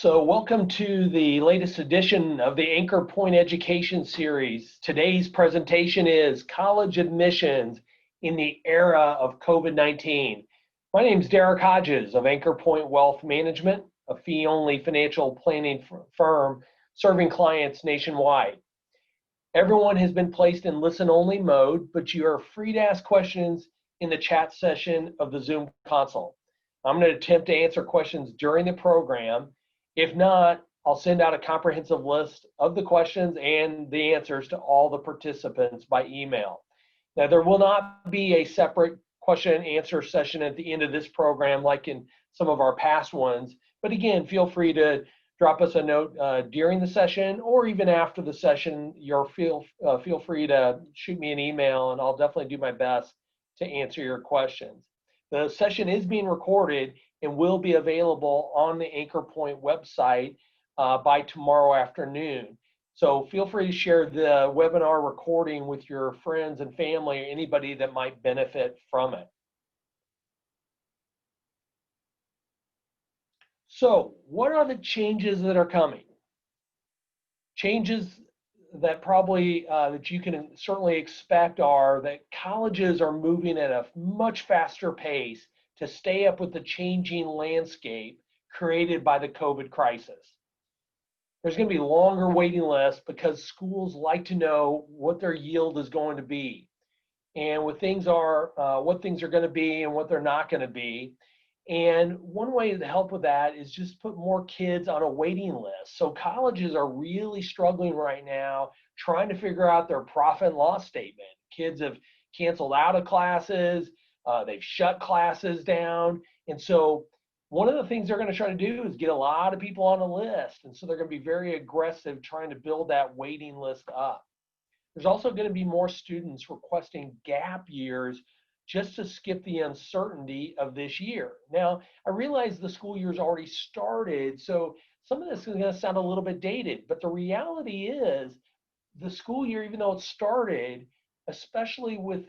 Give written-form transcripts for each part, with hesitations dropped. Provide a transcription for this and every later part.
So welcome to the latest edition of the Anchor Point Education Series. Today's presentation is College Admissions in the Era of COVID-19. My name is Derek Hodges of Anchor Point Wealth Management, a fee-only financial planning firm serving clients nationwide. Everyone has been placed in listen-only mode, but you are free to ask questions in the chat session of the Zoom console. I'm going to attempt to answer questions during the program. If not, I'll send out a comprehensive list of the questions and the answers to all the participants by email. Now, there will not be a separate question and answer session at the end of this program like in some of our past ones, but again, feel free to drop us a note during the session or even after the session. Feel free to shoot me an email and I'll definitely do my best to answer your questions. The session is being recorded and will be available on the Anchor Point website by tomorrow afternoon. So feel free to share the webinar recording with your friends and family or anybody that might benefit from it. So what are the changes that are coming? Changes that probably that you can certainly expect are that colleges are moving at a much faster pace to stay up with the changing landscape created by the COVID crisis. There's going to be longer waiting lists because schools like to know what their yield is going to be and what things are going to be and what they're not going to be. And one way to help with that is just put more kids on a waiting list. So colleges are really struggling right now trying to figure out their profit and loss statement. Kids have canceled out of classes, they've shut classes down. And so one of the things they're going to try to do is get a lot of people on a list. And so they're going to be very aggressive trying to build that waiting list up. There's also going to be more students requesting gap years just to skip the uncertainty of this year. Now, I realize the school year's already started, so some of this is going to sound a little bit dated, but the reality is the school year, even though it started, especially with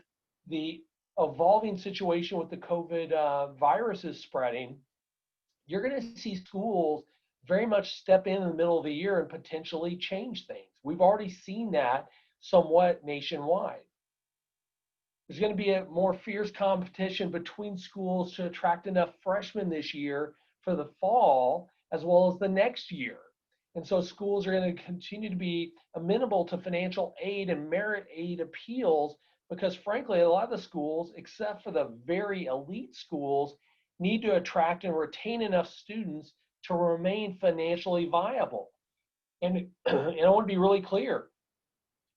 the evolving situation with the COVID viruses spreading, you're going to see schools very much step in the middle of the year and potentially change things. We've already seen that somewhat nationwide. There's going to be a more fierce competition between schools to attract enough freshmen this year for the fall as well as the next year. And so schools are going to continue to be amenable to financial aid and merit aid appeals because frankly, a lot of the schools, except for the very elite schools, need to attract and retain enough students to remain financially viable. And I want to be really clear.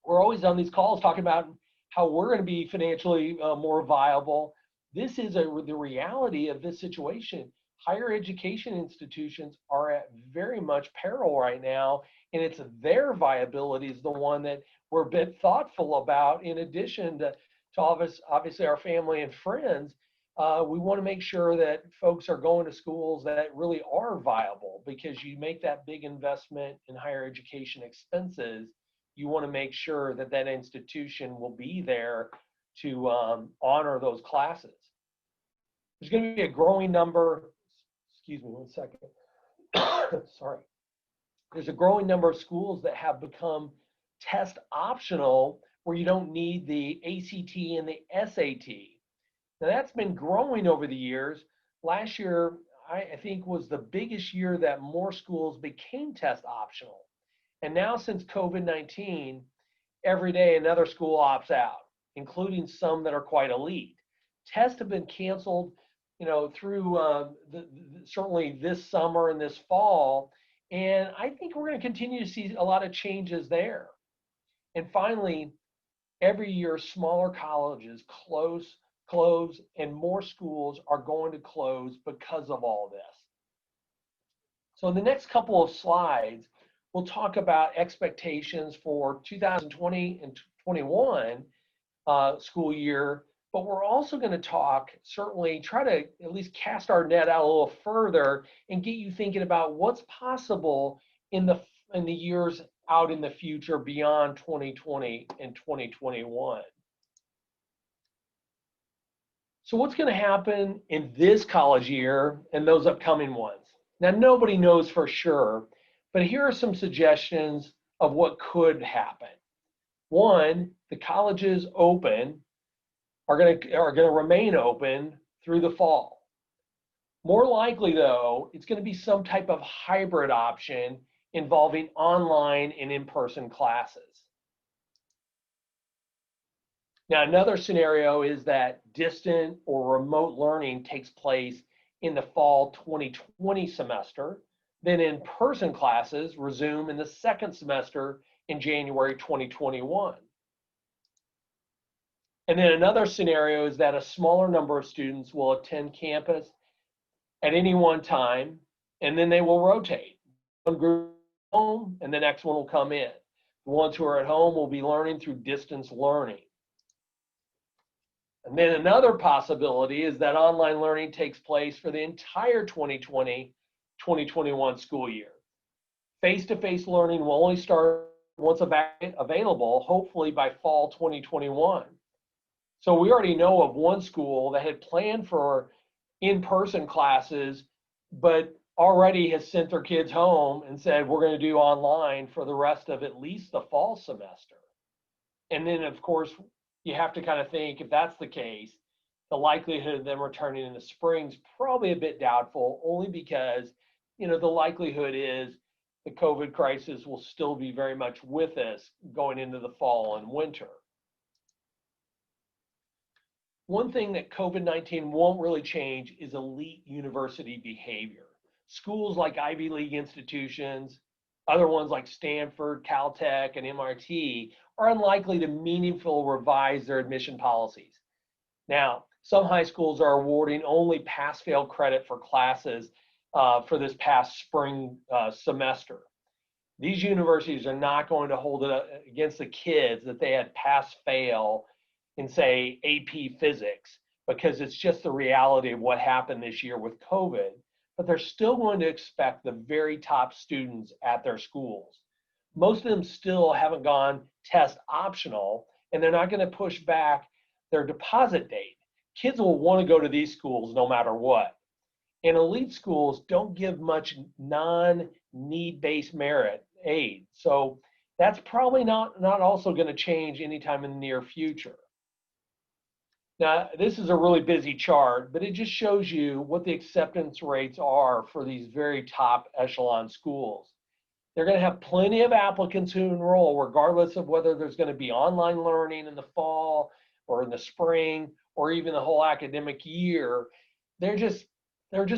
We're always on these calls talking about how we're going to be financially more viable. This is the reality of this situation. Higher education institutions are at very much peril right now, and it's their viability is the one that we're a bit thoughtful about. In addition to obviously our family and friends, we want to make sure that folks are going to schools that really are viable, because you make that big investment in higher education expenses, you want to make sure that that institution will be there to honor those classes. There's going to be a growing number, excuse me one second, sorry. There's a growing number of schools that have become test optional where you don't need the ACT and the SAT. Now that's been growing over the years. Last year, I think was the biggest year that more schools became test optional. And now since COVID-19, every day another school opts out, including some that are quite elite. Tests have been canceled, through certainly this summer and this fall. And I think we're going to continue to see a lot of changes there. And finally, every year smaller colleges close, and more schools are going to close because of all this. So in the next couple of slides, we'll talk about expectations for 2020 and 21 school year, but we're also going to talk, certainly try to at least cast our net out a little further and get you thinking about what's possible in the years out in the future beyond 2020 and 2021. So what's going to happen in this college year and those upcoming ones? Now, nobody knows for sure, but here are some suggestions of what could happen. One, the colleges are going to remain open through the fall. More likely, though, it's going to be some type of hybrid option involving online and in-person classes. Now, another scenario is that distant or remote learning takes place in the fall 2020 semester, then in-person classes resume in the second semester in January 2021. And then another scenario is that a smaller number of students will attend campus at any one time, and then they will rotate. One group home, and the next one will come in. The ones who are at home will be learning through distance learning. And then another possibility is that online learning takes place for the entire 2020-2021 school year. Face-to-face learning will only start once available, hopefully by fall 2021. So we already know of one school that had planned for in-person classes, but already has sent their kids home and said, we're going to do online for the rest of at least the fall semester. And then, of course, you have to kind of think, if that's the case, the likelihood of them returning in the spring is probably a bit doubtful, only because, the likelihood is the COVID crisis will still be very much with us going into the fall and winter. One thing that COVID-19 won't really change is elite university behavior. Schools like Ivy League institutions, other ones like Stanford, Caltech, and MIT are unlikely to meaningfully revise their admission policies. Now, some high schools are awarding only pass-fail credit for classes for this past spring semester. These universities are not going to hold it against the kids that they had pass-fail in, say, AP physics, because it's just the reality of what happened this year with COVID. But they're still going to expect the very top students at their schools. Most of them still haven't gone test optional, and they're not going to push back their deposit date. Kids will want to go to these schools no matter what. And elite schools don't give much non-need-based merit aid. So that's probably not also going to change anytime in the near future. Now, this is a really busy chart, but it just shows you what the acceptance rates are for these very top echelon schools. They're going to have plenty of applicants who enroll, regardless of whether there's going to be online learning in the fall or in the spring or even the whole academic year. They're just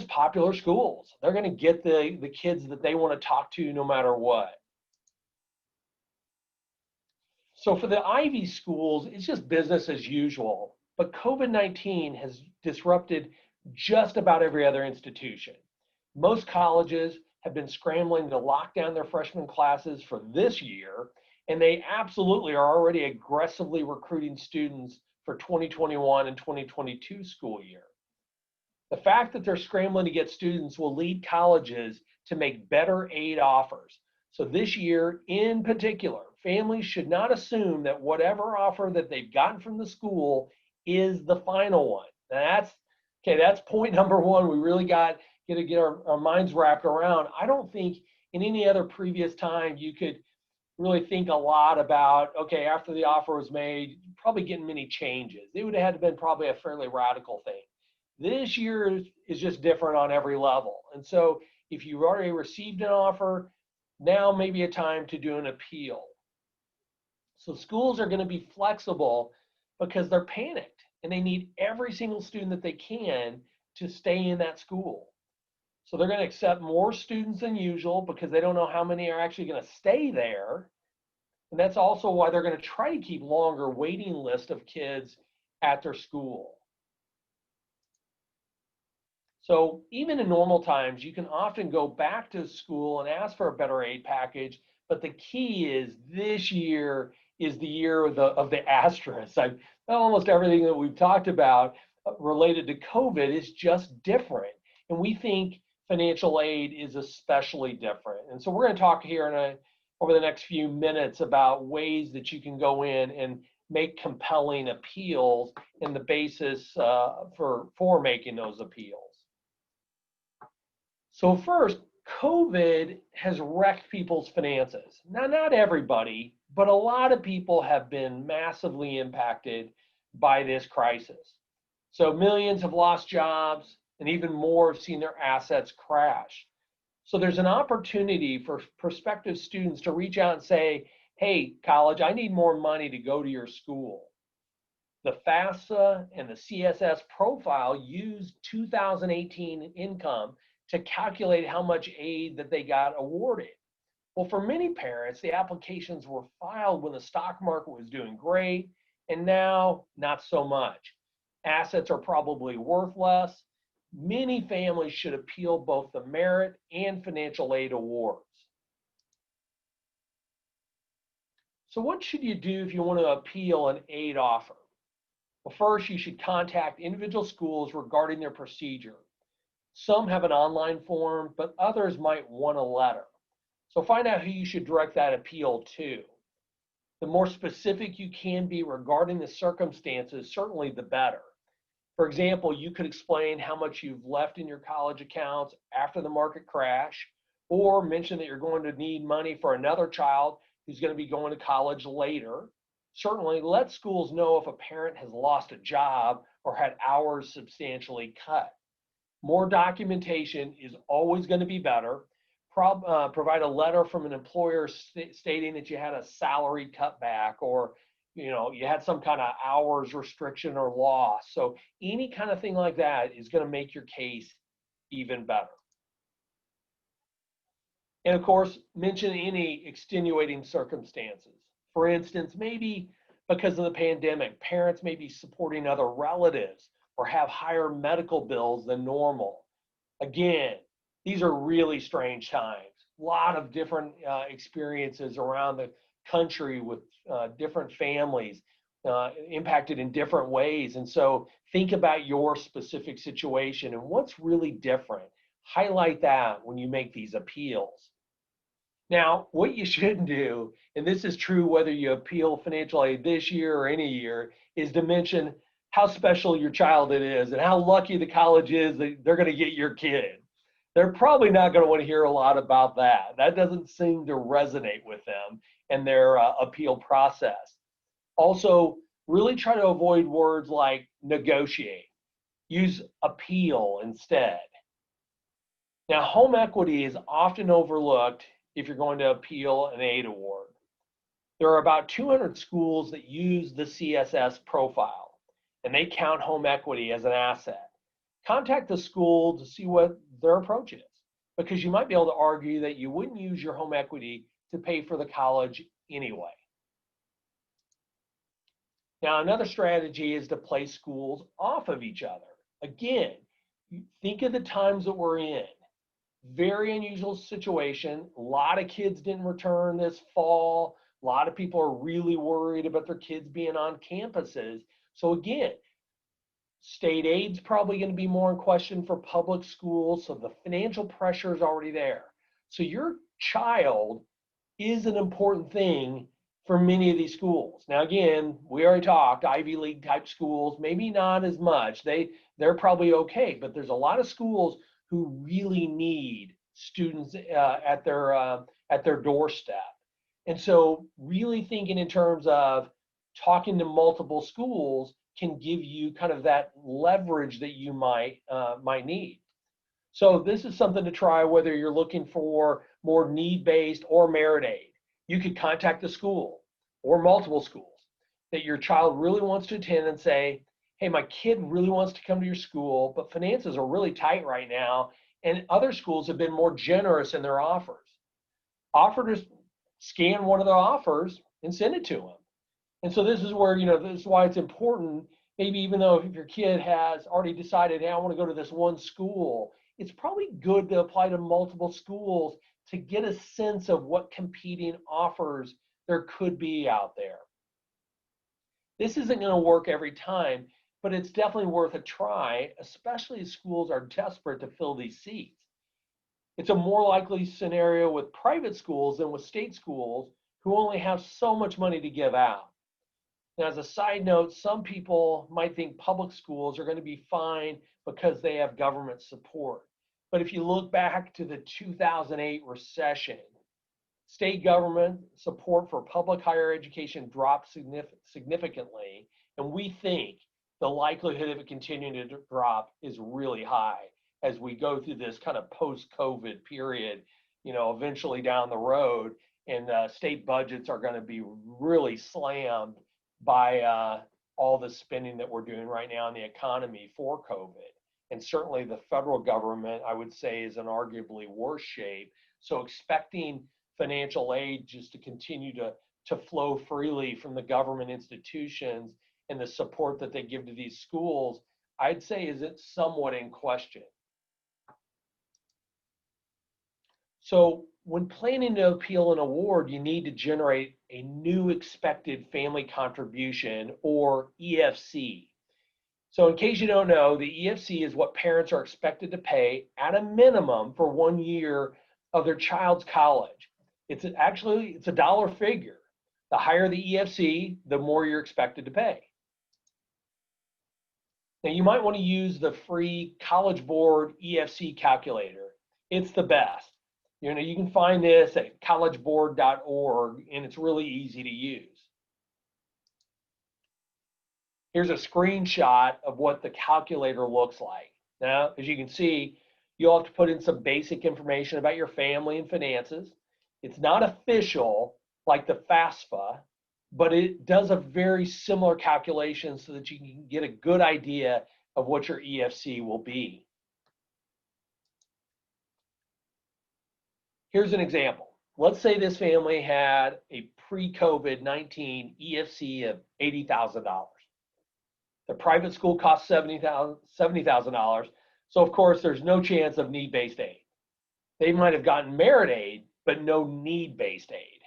popular schools. They're going to get the kids that they want to talk to no matter what. So for the Ivy schools, it's just business as usual. But COVID-19 has disrupted just about every other institution. Most colleges have been scrambling to lock down their freshman classes for this year, and they absolutely are already aggressively recruiting students for 2021 and 2022 school year. The fact that they're scrambling to get students will lead colleges to make better aid offers. So this year in particular, families should not assume that whatever offer that they've gotten from the school is the final one. Now that's point number one. We really got to get our minds wrapped around. I don't think in any other previous time you could really think a lot about, okay, after the offer was made, probably getting many changes. It would have had to been probably a fairly radical thing. This year is just different on every level. And so if you've already received an offer, now may be a time to do an appeal. So schools are going to be flexible because they're panicked and they need every single student that they can to stay in that school. So they're going to accept more students than usual because they don't know how many are actually going to stay there. And that's also why they're going to try to keep longer waiting list of kids at their school. So even in normal times, you can often go back to school and ask for a better aid package. But the key is this year is the year of the asterisk. Almost everything that we've talked about related to COVID is just different. And we think financial aid is especially different. And so we're going to talk here over the next few minutes about ways that you can go in and make compelling appeals and the basis for making those appeals. So first, COVID has wrecked people's finances. Now, not everybody, but a lot of people have been massively impacted by this crisis. So millions have lost jobs, and even more have seen their assets crash. So there's an opportunity for prospective students to reach out and say, hey, college, I need more money to go to your school. The FAFSA and the CSS profile used 2018 income to calculate how much aid that they got awarded. Well, for many parents, the applications were filed when the stock market was doing great, and now not so much. Assets are probably worth less. Many families should appeal both the merit and financial aid awards. So what should you do if you want to appeal an aid offer? Well, first, you should contact individual schools regarding their procedure. Some have an online form, but others might want a letter. So find out who you should direct that appeal to. The more specific you can be regarding the circumstances, certainly the better. For example, you could explain how much you've left in your college accounts after the market crash, or mention that you're going to need money for another child who's going to be going to college later. Certainly, let schools know if a parent has lost a job or had hours substantially cut. More documentation is always going to be better. Provide a letter from an employer stating that you had a salary cutback, or you had some kind of hours restriction or loss. So any kind of thing like that is going to make your case even better. And of course, mention any extenuating circumstances. For instance, maybe because of the pandemic, parents may be supporting other relatives or have higher medical bills than normal. Again, these are really strange times. A lot of different experiences around the country with different families impacted in different ways. And so think about your specific situation and what's really different. Highlight that when you make these appeals. Now, what you shouldn't do, and this is true whether you appeal financial aid this year or any year, is to mention how special your child it is and how lucky the college is that they're going to get your kid. They're probably not going to want to hear a lot about that. That doesn't seem to resonate with them and their appeal process. Also, really try to avoid words like negotiate. Use appeal instead. Now, home equity is often overlooked if you're going to appeal an aid award. There are about 200 schools that use the CSS profile, and they count home equity as an asset. Contact the school to see what their approach is, because you might be able to argue that you wouldn't use your home equity to pay for the college anyway. Now, another strategy is to place schools off of each other. Again, think of the times that we're in. Very unusual situation. A lot of kids didn't return this fall. A lot of people are really worried about their kids being on campuses. So again, state aid's probably going to be more in question for public schools, so the financial pressure is already there. So your child is an important thing for many of these schools. Now again, we already talked Ivy League type schools, maybe not as much. They're probably okay, but there's a lot of schools who really need students at their doorstep. And so really thinking in terms of talking to multiple schools can give you kind of that leverage that you might need. So this is something to try whether you're looking for more need-based or merit aid. You could contact the school or multiple schools that your child really wants to attend and say, hey, my kid really wants to come to your school, but finances are really tight right now, and other schools have been more generous in their offers. Offer to scan one of the offers and send it to them. And so this is where, this is why it's important, maybe even though if your kid has already decided, hey, I want to go to this one school, it's probably good to apply to multiple schools to get a sense of what competing offers there could be out there. This isn't going to work every time, but it's definitely worth a try, especially as schools are desperate to fill these seats. It's a more likely scenario with private schools than with state schools who only have so much money to give out. Now, as a side note, some people might think public schools are going to be fine because they have government support. But if you look back to the 2008 recession, state government support for public higher education dropped significantly, and we think the likelihood of it continuing to drop is really high as we go through this kind of post-COVID period, eventually down the road, and state budgets are going to be really slammed by all the spending that we're doing right now in the economy for COVID. And certainly the federal government, I would say, is in arguably worse shape. So expecting financial aid just to continue to flow freely from the government institutions and the support that they give to these schools, I'd say is it somewhat in question. So when planning to appeal an award, you need to generate a new expected family contribution, or EFC. So in case you don't know, the EFC is what parents are expected to pay at a minimum for 1 year of their child's college. It's a dollar figure. The higher the EFC, the more you're expected to pay. Now you might want to use the free College Board EFC Calculator. It's the best. You can find this at collegeboard.org, and it's really easy to use. Here's a screenshot of what the calculator looks like. Now, as you can see, you'll have to put in some basic information about your family and finances. It's not official like the FAFSA, but it does a very similar calculation so that you can get a good idea of what your EFC will be. Here's an example. Let's say this family had a pre-COVID-19 EFC of $80,000. The private school costs $70,000. So of course, there's no chance of need-based aid. They might have gotten merit aid, but no need-based aid.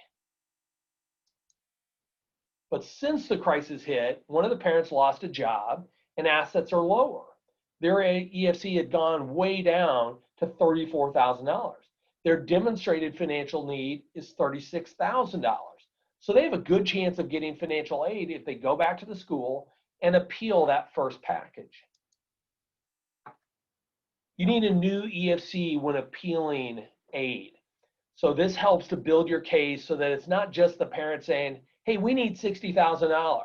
But since the crisis hit, one of the parents lost a job and assets are lower. Their EFC had gone way down to $34,000. Their demonstrated financial need is $36,000. So they have a good chance of getting financial aid if they go back to the school and appeal that first package. You need a new EFC when appealing aid. So this helps to build your case so that it's not just the parent saying, hey, we need $60,000.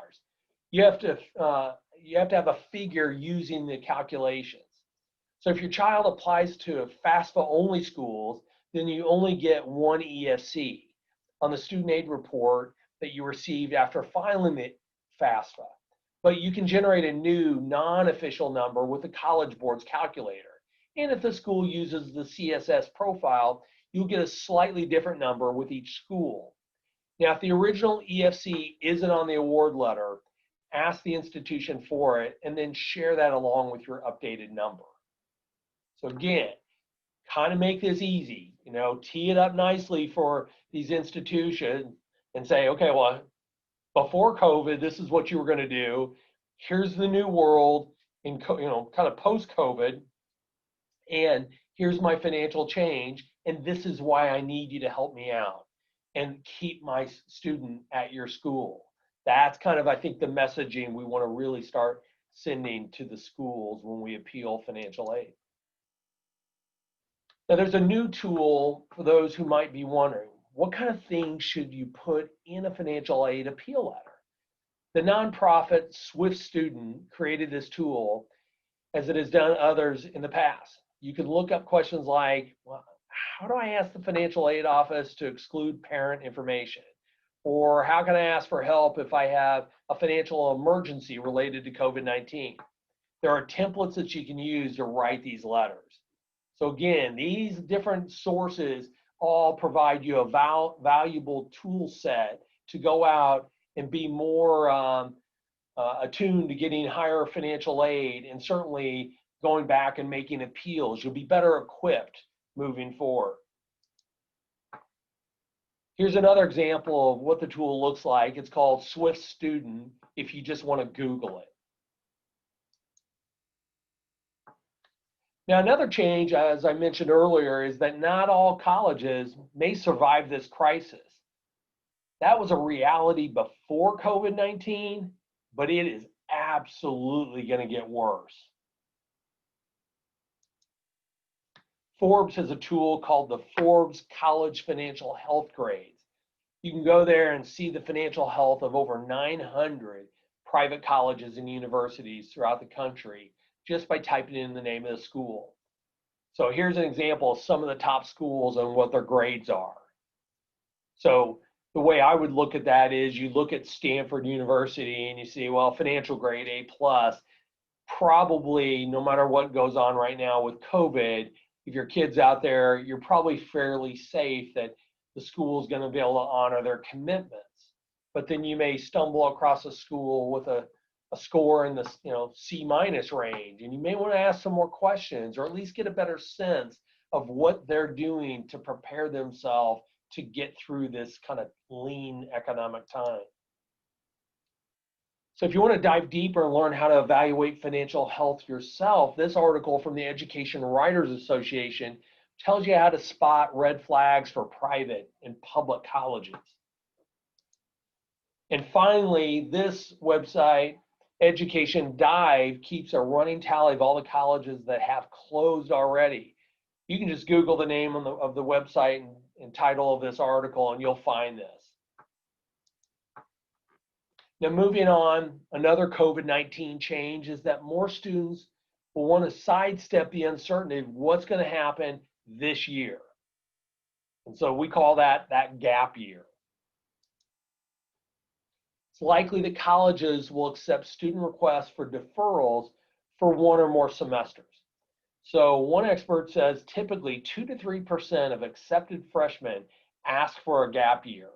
You have to have a figure using the calculations. So if your child applies to FAFSA only schools, then you only get one EFC on the student aid report that you received after filing the FAFSA. But you can generate a new non-official number with the College Board's calculator. And if the school uses the CSS profile, you'll get a slightly different number with each school. Now, if the original EFC isn't on the award letter, ask the institution for it and then share that along with your updated number. So again, kind of make this easy, tee it up nicely for these institutions and say, okay, well, before COVID, this is what you were going to do. Here's the new world in, kind of post-COVID, and here's my financial change, and this is why I need you to help me out and keep my student at your school. That's kind of, I think, the messaging we want to really start sending to the schools when we appeal financial aid. Now, there's a new tool for those who might be wondering, what kind of things should you put in a financial aid appeal letter? The nonprofit Swift Student created this tool, as it has done others in the past. You can look up questions like, well, how do I ask the financial aid office to exclude parent information? Or how can I ask for help if I have a financial emergency related to COVID-19? There are templates that you can use to write these letters. So again, these different sources all provide you a valuable tool set to go out and be more attuned to getting higher financial aid, and certainly going back and making appeals. You'll be better equipped moving forward. Here's another example of what the tool looks like. It's called Swift Student if you just want to Google it. Now, another change, as I mentioned earlier, is that not all colleges may survive this crisis. That was a reality before COVID-19, but it is absolutely going to get worse. Forbes has a tool called the Forbes College Financial Health Grades. You can go there and see the financial health of over 900 private colleges and universities throughout the country just by typing in the name of the school. So here's an example of some of the top schools and what their grades are. So the way I would look at that is you look at Stanford University and you see, well, financial grade A+, probably no matter what goes on right now with COVID, if your kid's out there, you're probably fairly safe that the school is going to be able to honor their commitments. But then you may stumble across a school with a score in the C- range, and you may want to ask some more questions or at least get a better sense of what they're doing to prepare themselves to get through this kind of lean economic time. So if you want to dive deeper and learn how to evaluate financial health yourself, this article from the Education Writers Association tells you how to spot red flags for private and public colleges. And finally, this website, Education Dive, keeps a running tally of all the colleges that have closed already. You can just Google the name of the website and title of this article, and you'll find this. Now, moving on, another COVID-19 change is that more students will want to sidestep the uncertainty of what's going to happen this year. And so we call that gap year. It's likely that colleges will accept student requests for deferrals for one or more semesters. So one expert says typically 2 to 3% of accepted freshmen ask for a gap year.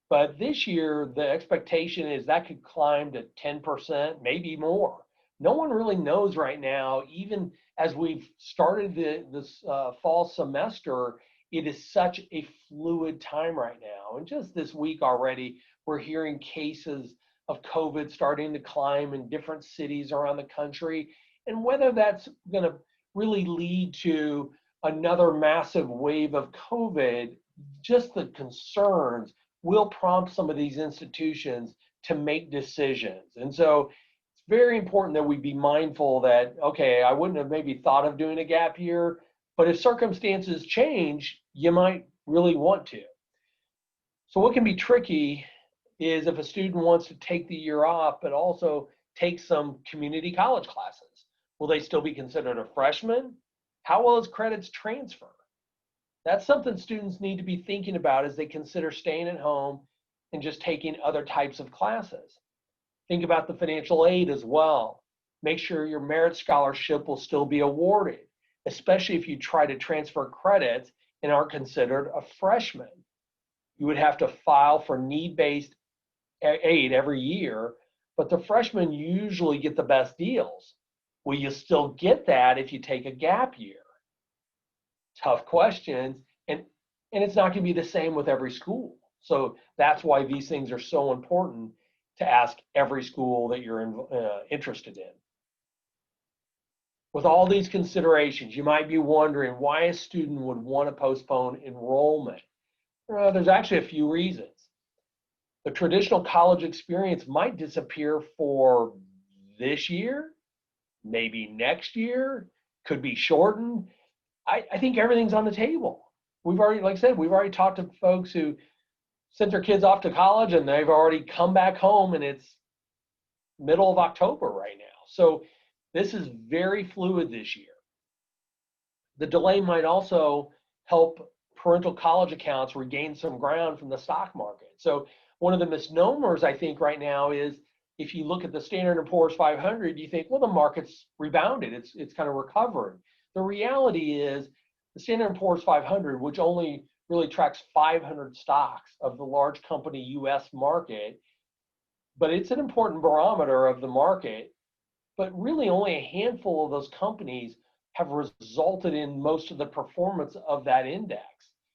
But this year, the expectation is that could climb to 10%, maybe more. No one really knows right now, even as we've started this fall semester, it is such a fluid time right now. And just this week already, we're hearing cases of COVID starting to climb in different cities around the country. And whether that's going to really lead to another massive wave of COVID, just the concerns will prompt some of these institutions to make decisions. And so it's very important that we be mindful that, okay, I wouldn't have maybe thought of doing a gap year, but if circumstances change, you might really want to. So what can be tricky is if a student wants to take the year off, but also take some community college classes. Will they still be considered a freshman? How will his credits transfer? That's something students need to be thinking about as they consider staying at home and just taking other types of classes. Think about the financial aid as well. Make sure your merit scholarship will still be awarded, especially if you try to transfer credits and aren't considered a freshman. You would have to file for need-based aid every year, but the freshmen usually get the best deals. Will you still get that if you take a gap year? Tough questions, and it's not going to be the same with every school. So that's why these things are so important to ask every school that you're interested in. With all these considerations, you might be wondering why a student would want to postpone enrollment. There's actually a few reasons. The traditional college experience might disappear for this year, maybe next year, could be shortened. I think everything's on the table. We've already, like I said, we've already talked to folks who sent their kids off to college and they've already come back home and it's middle of October right now. So this is very fluid this year. The delay might also help parental college accounts regain some ground from the stock market. So one of the misnomers I think right now is if you look at the Standard & Poor's 500, you think, well, the market's rebounded. It's kind of recovering. The reality is the Standard & Poor's 500, which only really tracks 500 stocks of the large company US market, but it's an important barometer of the market, but really only a handful of those companies have resulted in most of the performance of that index.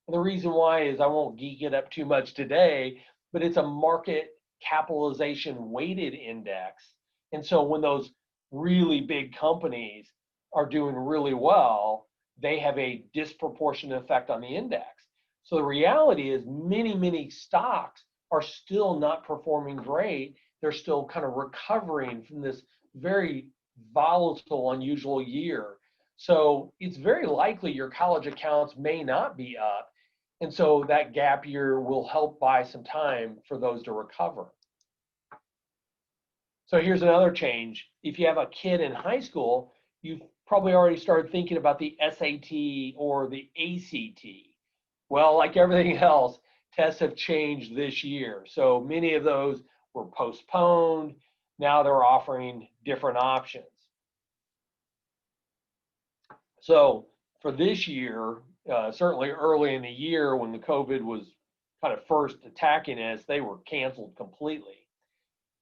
And the reason why is I won't geek it up too much today, but it's a market capitalization weighted index. And so when those really big companies are doing really well, they have a disproportionate effect on the index. So the reality is many stocks are still not performing great. They're still kind of recovering from this very volatile, unusual year. So it's very likely your college accounts may not be up. And so that gap year will help buy some time for those to recover. So here's another change. If you have a kid in high school, you've probably already started thinking about the SAT or the ACT. Well, like everything else, tests have changed this year. So many of those were postponed. Now they're offering different options. So for this year, certainly early in the year when the COVID was kind of first attacking us, they were canceled completely.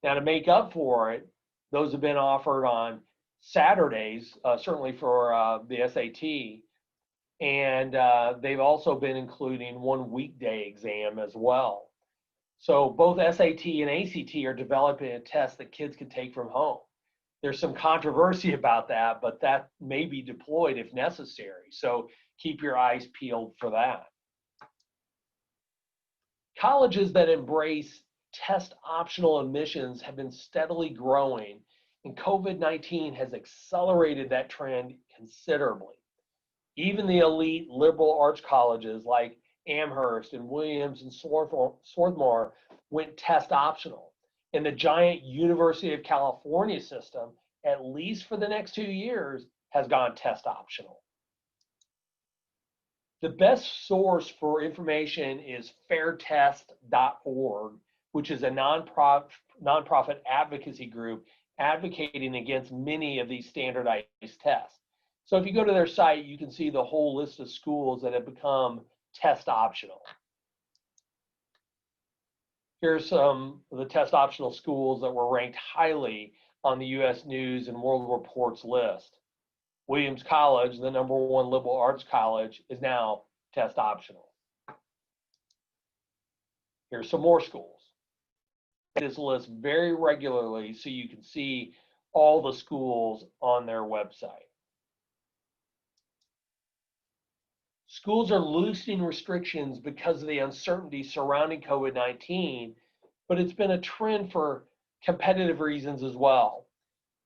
Now to make up for it, those have been offered on Saturdays, certainly for the SAT, and they've also been including one weekday exam as well. So both SAT and ACT are developing a test that kids can take from home. There's some controversy about that, but that may be deployed if necessary. So keep your eyes peeled for that. Colleges that embrace test optional admissions have been steadily growing, and COVID-19 has accelerated that trend considerably. Even the elite liberal arts colleges like Amherst and Williams and Swarthmore went test optional. And the giant University of California system, at least for the next 2 years, has gone test optional. The best source for information is fairtest.org, which is a nonprofit advocacy group advocating against many of these standardized tests. So if you go to their site, you can see the whole list of schools that have become test optional. Here's some of the test optional schools that were ranked highly on the US News and World Report's list. Williams College, the #1 liberal arts college, is now test optional. Here's some more schools. This list very regularly so you can see all the schools on their website. Schools are loosening restrictions because of the uncertainty surrounding COVID-19, but it's been a trend for competitive reasons as well.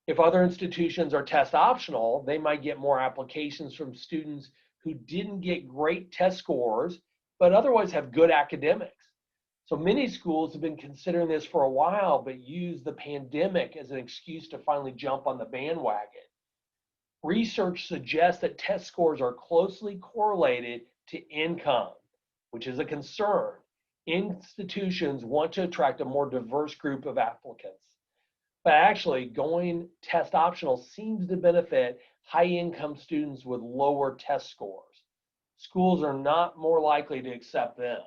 If other institutions are test optional, they might get more applications from students who didn't get great test scores, but otherwise have good academics. So many schools have been considering this for a while, but use the pandemic as an excuse to finally jump on the bandwagon. Research suggests that test scores are closely correlated to income, which is a concern. Institutions want to attract a more diverse group of applicants. But actually, going test optional seems to benefit high-income students with lower test scores. Schools are not more likely to accept them.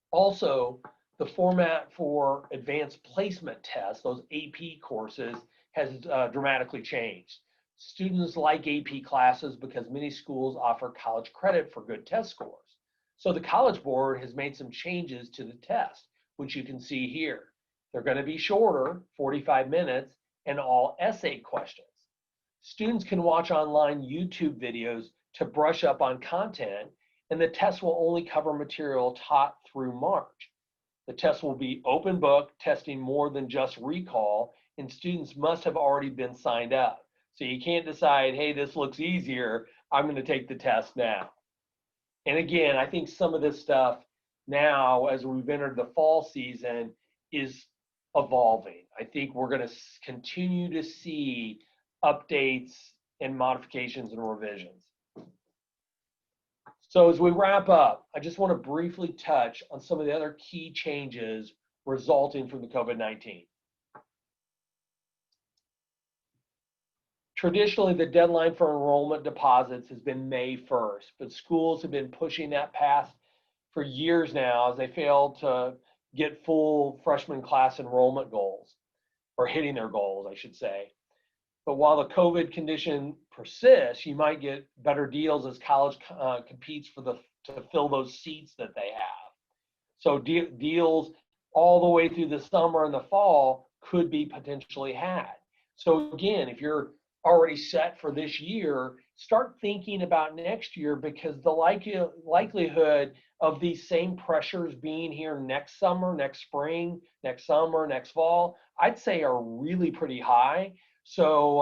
Also, the format for advanced placement tests, those AP courses, has dramatically changed. Students like AP classes because many schools offer college credit for good test scores. So the College Board has made some changes to the test, which you can see here. They're going to be shorter, 45 minutes, and all essay questions. Students can watch online YouTube videos to brush up on content, and the test will only cover material taught through March. The test will be open book, testing more than just recall, and students must have already been signed up. So you can't decide, hey, this looks easier, I'm going to take the test now. And again, I think some of this stuff now, as we've entered the fall season, is evolving. I think we're going to continue to see updates and modifications and revisions. So as we wrap up, I just want to briefly touch on some of the other key changes resulting from the COVID-19. Traditionally, the deadline for enrollment deposits has been May 1st, but schools have been pushing that past for years now as they fail to get full freshman class enrollment goals, or hitting their goals, I should say. But while the COVID condition persists, you might get better deals as college competes to fill those seats that they have. So deals all the way through the summer and the fall could be potentially had. So again, if you're already set for this year, start thinking about next year, because the likelihood of these same pressures being here next summer, next spring, next summer, next fall, I'd say are really pretty high. So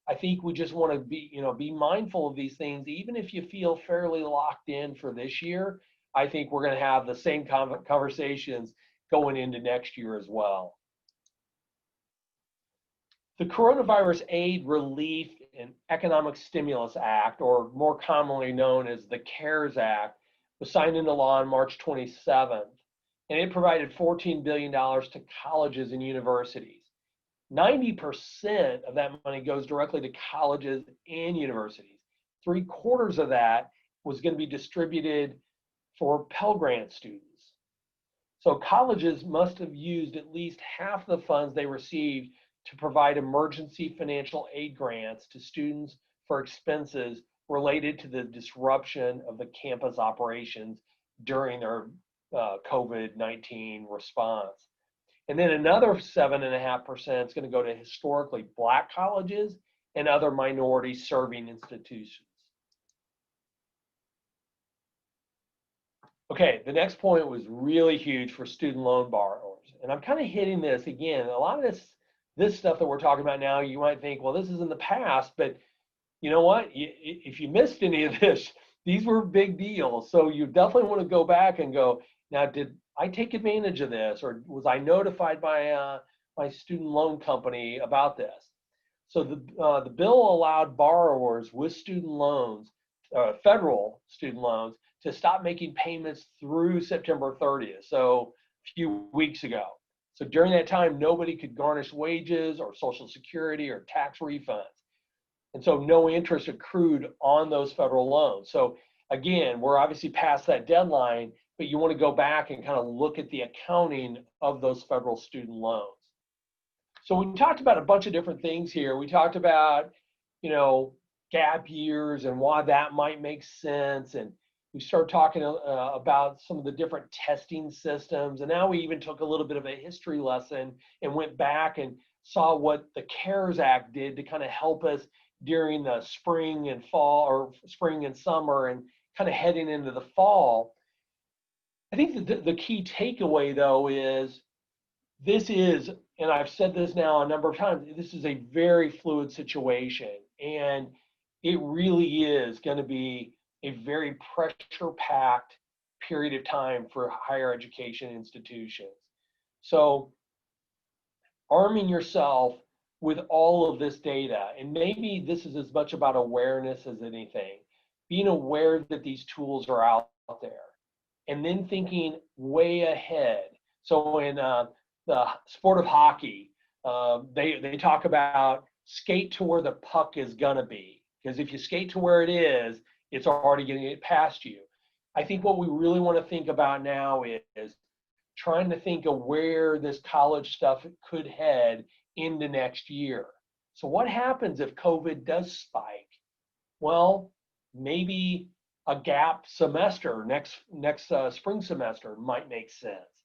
I think we just want to be mindful of these things, even if you feel fairly locked in for this year. I think we're going to have the same conversations going into next year as well. The Coronavirus Aid, Relief, and Economic Stimulus Act, or more commonly known as the CARES Act, was signed into law on March 27th, and it provided $14 billion to colleges and universities. 90% of that money goes directly to colleges and universities. 3/4 of that was going to be distributed for Pell Grant students. So colleges must have used at least half the funds they received to provide emergency financial aid grants to students for expenses related to the disruption of the campus operations during their COVID-19 response. And then another 7.5% is going to go to historically Black colleges and other minority serving institutions. Okay, the next point was really huge for student loan borrowers. And I'm kind of hitting this again. A lot of this stuff that we're talking about now, you might think, well, this is in the past, but you know what? If you missed any of this, these were big deals. So you definitely want to go back and go, now, did I take advantage of this, or was I notified by my student loan company about this? So the bill allowed borrowers with student loans, federal student loans, to stop making payments through September 30th, so a few weeks ago. So during that time, nobody could garnish wages or Social Security or tax refunds. And so no interest accrued on those federal loans. So again, we're obviously past that deadline, but you want to go back and kind of look at the accounting of those federal student loans. So we talked about a bunch of different things here. We talked about, gap years and why that might make sense. And we started talking about some of the different testing systems. And now we even took a little bit of a history lesson and went back and saw what the CARES Act did to kind of help us during the spring and fall, or spring and summer, and kind of heading into the fall. I think the key takeaway, though, is this is, and I've said this now a number of times, this is a very fluid situation. And it really is going to be a very pressure-packed period of time for higher education institutions. So arming yourself with all of this data, and maybe this is as much about awareness as anything, being aware that these tools are out there, and then thinking way ahead. So in the sport of hockey, they talk about skate to where the puck is gonna be, because if you skate to where it is, it's already going to get past you. I think what we really want to think about now is trying to think of where this college stuff could head into next year. So what happens if COVID does spike? Well, maybe a gap semester next spring semester might make sense.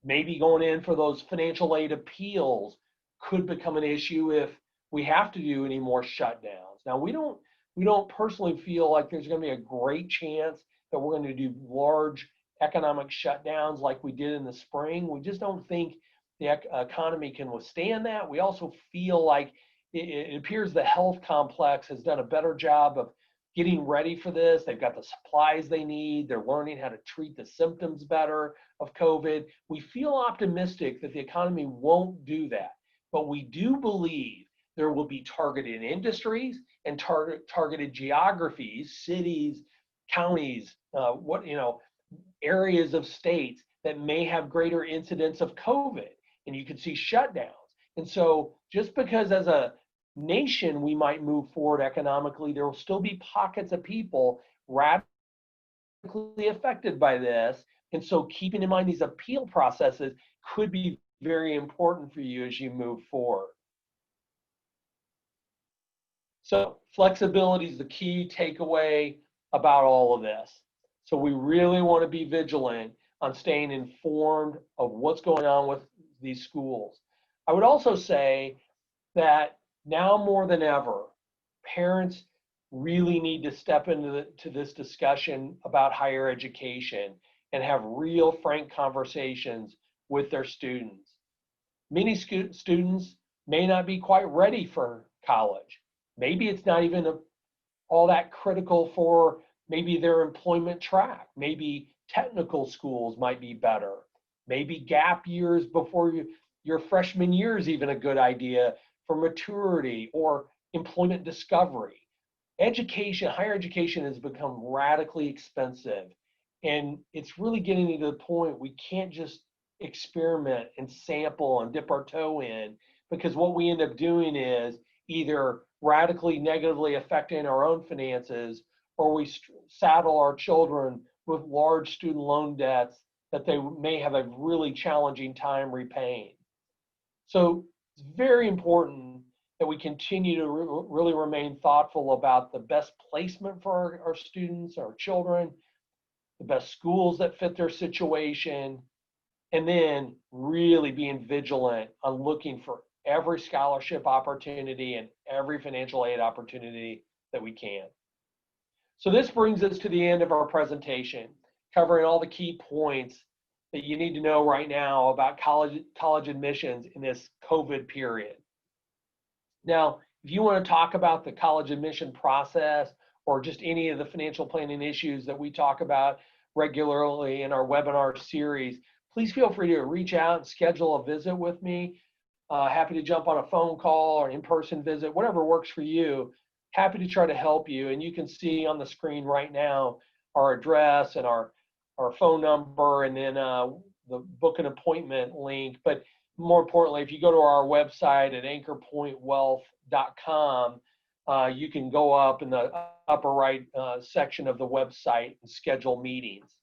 Maybe going in for those financial aid appeals could become an issue if we have to do any more shutdowns. Now, we don't personally feel like there's going to be a great chance that we're going to do large economic shutdowns like we did in the spring. We just don't think the economy can withstand that. We also feel like it appears the health complex has done a better job of getting ready for this. They've got the supplies they need. They're learning how to treat the symptoms better of COVID. We feel optimistic that the economy won't do that, but we do believe there will be targeted industries and targeted geographies, cities, counties, areas of states that may have greater incidence of COVID, and you could see shutdowns. And so just because as a nation we might move forward economically, there will still be pockets of people radically affected by this. And so keeping in mind these appeal processes could be very important for you as you move forward. So flexibility is the key takeaway about all of this. So we really want to be vigilant on staying informed of what's going on with these schools. I would also say that now more than ever, parents really need to step into this discussion about higher education and have real frank conversations with their students. Many students may not be quite ready for college. Maybe it's not even all that critical for maybe their employment track. Maybe technical schools might be better. Maybe gap years before your freshman year is even a good idea for maturity or employment discovery. Education, higher education has become radically expensive. And it's really getting to the point we can't just experiment and sample and dip our toe in, because what we end up doing is either radically negatively affecting our own finances, or we saddle our children with large student loan debts that they may have a really challenging time repaying. So it's very important that we continue to really remain thoughtful about the best placement for our students, our children, the best schools that fit their situation, and then really being vigilant on looking for every scholarship opportunity and every financial aid opportunity that we can. So this brings us to the end of our presentation, covering all the key points that you need to know right now about college admissions in this COVID period. Now, if you want to talk about the college admission process or just any of the financial planning issues that we talk about regularly in our webinar series, please feel free to reach out and schedule a visit with me. Happy to jump on a phone call or an in-person visit, whatever works for you. Happy to try to help you. And you can see on the screen right now our address and our phone number, and then the book an appointment link. But more importantly, if you go to our website at anchorpointwealth.com, you can go up in the upper right section of the website and schedule meetings.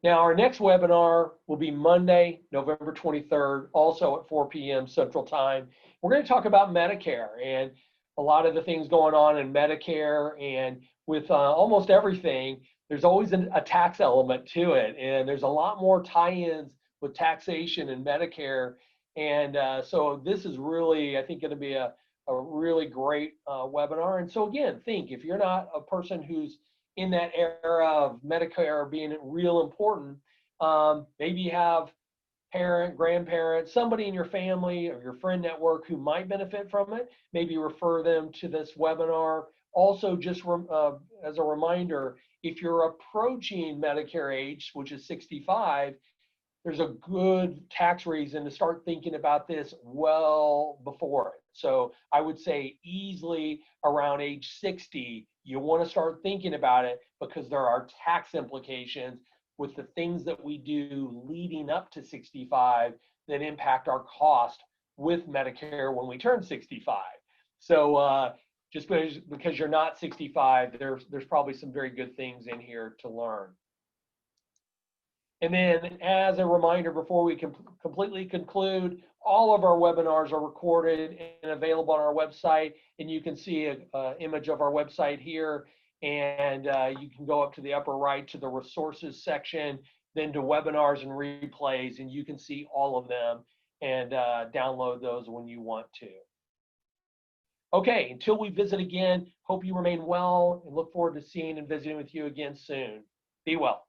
Now, our next webinar will be Monday, November 23rd, also at 4 p.m. Central Time. We're going to talk about Medicare and a lot of the things going on in Medicare, and with almost everything, there's always a tax element to it, and there's a lot more tie-ins with taxation and Medicare, and so this is really, I think, going to be a really great webinar. And so again, think, if you're not a person who's in that era of Medicare being real important, maybe you have parent, grandparent, somebody in your family or your friend network who might benefit from it. Maybe refer them to this webinar. Also, just as a reminder, if you're approaching Medicare age, which is 65, there's a good tax reason to start thinking about this well before it. So I would say easily around age 60, you want to start thinking about it, because there are tax implications with the things that we do leading up to 65 that impact our cost with Medicare when we turn 65. So just because you're not 65, there's probably some very good things in here to learn. And then, as a reminder, before we can completely conclude, all of our webinars are recorded and available on our website, and you can see an image of our website here, and you can go up to the upper right to the resources section, then to webinars and replays, and you can see all of them and download those when you want to. Okay, until we visit again, hope you remain well, and look forward to seeing and visiting with you again soon. Be well.